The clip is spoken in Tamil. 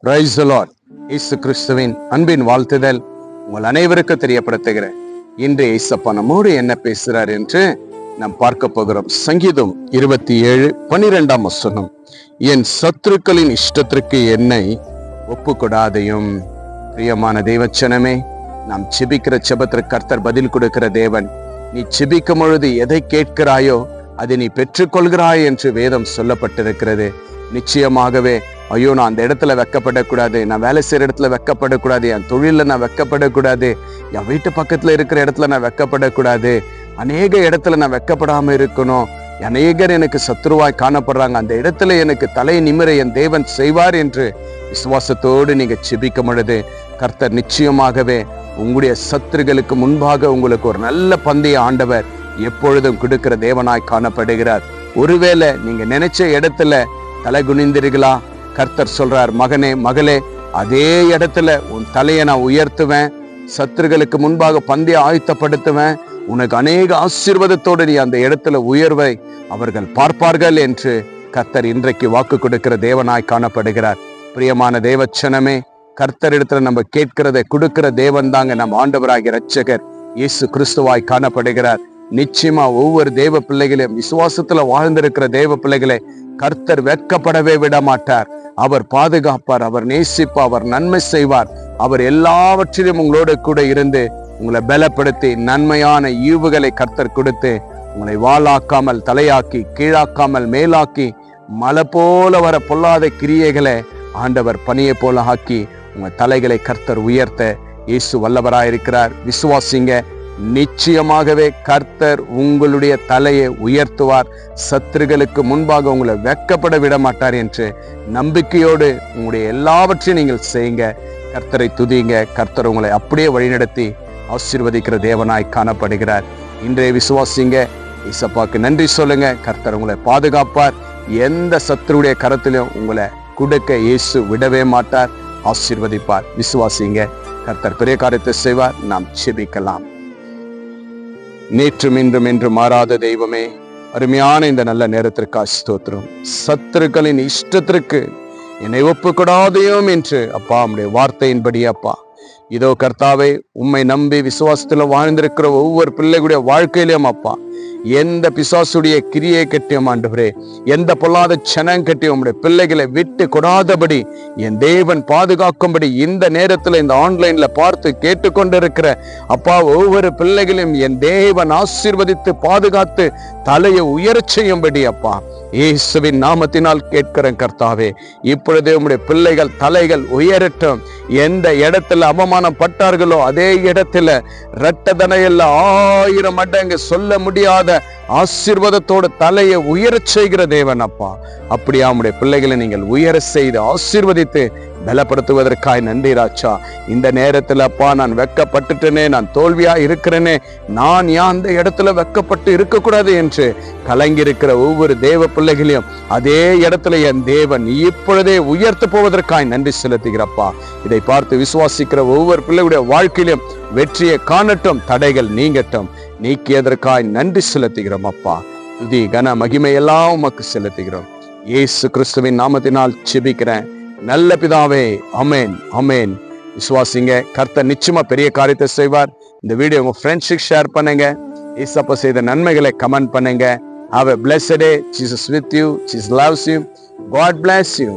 Praise the Lord. இயேசு கிறிஸ்துவின் அன்பின் வாழ்த்துதல் உங்கள் அனைவருக்கும் தெரியப்படுத்துகிறேன். இன்று இயேசப்பா நம்மோடு என்ன பேசுறார் என்று நாம் பார்க்க போகிறோம். சங்கீதம் 27:12 வசனம், என் சத்துருக்களின் இஷ்டத்திற்கு என்னை ஒப்புக்கொடாதையும். பிரியமான தேவச்சனமே, நாம் செபிக்கிற செபத்திற்கு கர்த்தர் பதில் கொடுக்கிற தேவன். நீ செபிக்கும் பொழுது எதை கேட்கிறாயோ அதை நீ பெற்றுக்கொள்கிறாய் என்று வேதம் சொல்லப்பட்டிருக்கிறது. நிச்சயமாகவே ஐயோ, நான் அந்த இடத்துல வெக்கப்படக்கூடாது, நான் வேலை செய்யற இடத்துல வெக்கப்படக்கூடாது, என் தொழில நான் வெக்கப்படக்கூடாது, என் வீட்டு பக்கத்துல இருக்கிற இடத்துல நான் வெக்கப்படக்கூடாது, அநேக இடத்துல நான் வெக்கப்படாம இருக்கணும், அநேகர் எனக்கு சத்துருவாய் காணப்படுறாங்க, அந்த இடத்துல எனக்கு தலை நிமிர என் தேவன் செய்வார் என்று விசுவாசத்தோடு நீங்க செபிக்கும் பொழுது கர்த்தர் நிச்சயமாகவே உங்களுடைய சத்துருகளுக்கு முன்பாக உங்களுக்கு ஒரு நல்ல பந்தய ஆண்டவர் எப்பொழுதும் கொடுக்கிற தேவனாய் காணப்படுகிறார். ஒருவேளை நீங்க நினைச்ச இடத்துல தலை குனிந்தீர்களா? கர்த்தர் சொல்றார், மகனே மகளே, அதே இடத்துல உன் தலையை நான் உயர்த்துவேன், சத்துருகளுக்கு முன்பாக பந்தய ஆயத்தப்படுத்துவேன், உனக்கு அநேக ஆசீர்வாதத்தோடு நீ அந்த இடத்துல உயர்வை அவர்கள் பார்ப்பார்கள் என்று கர்த்தர் இன்றைக்கு வாக்கு கொடுக்கிற தேவனாய் காணப்படுகிறார். பிரியமான தேவச்சனமே, கர்த்தர் இடத்துல நம்ம கேட்கிறதை கொடுக்கிற தேவன் தாங்க நம்ம ஆண்டவராகிய இரட்சகர் இயேசு கிறிஸ்துவாய் காணப்படுகிறார். நிச்சயமா ஒவ்வொரு தேவ பிள்ளைகளையும், விசுவாசத்துல வாழ்ந்திருக்கிற தேவ பிள்ளைகளை கர்த்தர் வெட்கப்படவே விட மாட்டார். அவர் பாதுகாப்பார், அவர் நேசிப்பார், அவர் நன்மை செய்வார். அவர் எல்லாவற்றிலும் உங்களோட கூட இருந்து உங்களை பலப்படுத்தி நன்மையான ஈவுகளை கர்த்தர் கொடுத்து உங்களை வாளாக்காமல் தலையாக்கி, கீழாக்காமல் மேலாக்கி, மலை போல வர பொல்லாத கிரியைகளை ஆண்டவர் பனியை போல ஆக்கி உங்க தலைகளை கர்த்தர் உயர்த்த இயேசு வல்லவராயிருக்கிறார். விசுவாசிங்க, நிச்சயமாகவே கர்த்தர் உங்களுடைய தலையை உயர்த்துவார், சத்துருகளுக்கு முன்பாக உங்களை வெட்கப்பட விட மாட்டார் என்று நம்பிக்கையோடு உங்களுடைய எல்லாவற்றையும் நீங்கள் செய்யுங்க. கர்த்தரை துதிங்க. கர்த்தர் உங்களை அப்படியே வழிநடத்தி ஆசீர்வதிக்கிற தேவனாய் காணப்படுகிறார். இன்றைய விசுவாசிங்க, இயேசப்பாக்கு நன்றி சொல்லுங்க. கர்த்தர் உங்களை பாதுகாப்பார். எந்த சத்துருடைய கரத்திலும் உங்களை கொடுக்க இயேசு விடவே மாட்டார், ஆசீர்வதிப்பார். விசுவாசிங்க, கர்த்தர் பெரிய காரியத்தை செய்வார். நாம் செபிக்கலாம். நேற்றும் இன்றும் என்று மாறாத தெய்வமே, அருமையான இந்த நல்ல நேரத்திற்காக ஸ்தோத்திரம். சத்துருக்களின் இஷ்டத்திற்கு என்னை ஒப்புக்கொடாதையும் என்று அப்பா உம்முடைய வார்த்தையின்படி அப்பா இதோ கர்த்தாவே, உம்மை நம்பி விசுவாசத்துல வாழ்ந்திருக்கிற ஒவ்வொரு பிள்ளைகளுடைய வாழ்க்கையிலும் அப்பா எந்த பிசாசுடைய கிரியை கட்டியும் ஆண்டவரே, எந்த பொல்லாத சனம் கட்டியும் உம்முடைய பிள்ளைகளை விட்டு கொடாதபடி என் தேவன் பாதுகாக்கும்படி இந்த நேரத்துல இந்த ஆன்லைன்ல பார்த்து கேட்டுக்கொண்டிருக்கிற அப்பா ஒவ்வொரு பிள்ளைகளையும் என் தேவன் ஆசீர்வதித்து பாதுகாத்து தலையை உயரச் செய்யும்படி அப்பா இயேசுவின் நாமத்தினால் கேட்கிறேன் கர்த்தாவே. இப்பொழுதே உம்முடைய பிள்ளைகள் தலைகள் உயரட்டும். எந்த இடத்துல அவமானம் பட்டார்களோ அதே இடத்துல இரட்டதனையில் 1000 மடங்கு சொல்ல முடியாத ஆசீர்வாதத்தோடு தலையை உயரச் செய்கிற தேவன் அப்பா. அப்படியா உம்முடைய பிள்ளைகளை நீங்கள் உயர செய்து ஆசீர்வதித்து பலப்படுத்துவதற்காய் நன்றி ராஜா. இந்த நேரத்துல அப்பா நான் வெக்கப்பட்டுட்டேனே, நான் தோல்வியா இருக்கிறேனே, நான் ஏன் அந்த இடத்துல வெக்கப்பட்டு இருக்கக்கூடாது என்று கலங்கியிருக்கிற ஒவ்வொரு தேவ பிள்ளைகளையும் அதே இடத்துல என் தேவன் இப்பொழுதே உயர்த்த போவதற்காய் நன்றி செலுத்துகிறப்பா. இதை பார்த்து விசுவாசிக்கிற ஒவ்வொரு பிள்ளைகளுடைய வாழ்க்கையிலும் வெற்றியை காணட்டும், தடைகள் நீங்கட்டும். நீக்கியதற்காய் நன்றி செலுத்துகிறோம் அப்பா. துதி கன மகிமை எல்லாம் உமக்கு செலுத்துகிறோம். இயேசு கிறிஸ்துவின் நாமத்தினால் செபிக்கிறேன் நல்ல பிதாவே, அமேன் அமேன். விசுவாசிங்க, கர்த்தர் நிச்சயமா பெரிய காரியத்தை செய்வார். இந்த வீடியோ உங்க ஃப்ரெண்ட்ஸுக்கு ஷேர் பண்ணுங்க. இயேசப்பா செய்த நன்மைகளை கமெண்ட் பண்ணுங்க. Have a blessed day. Jesus with you. Jesus loves you. God bless you.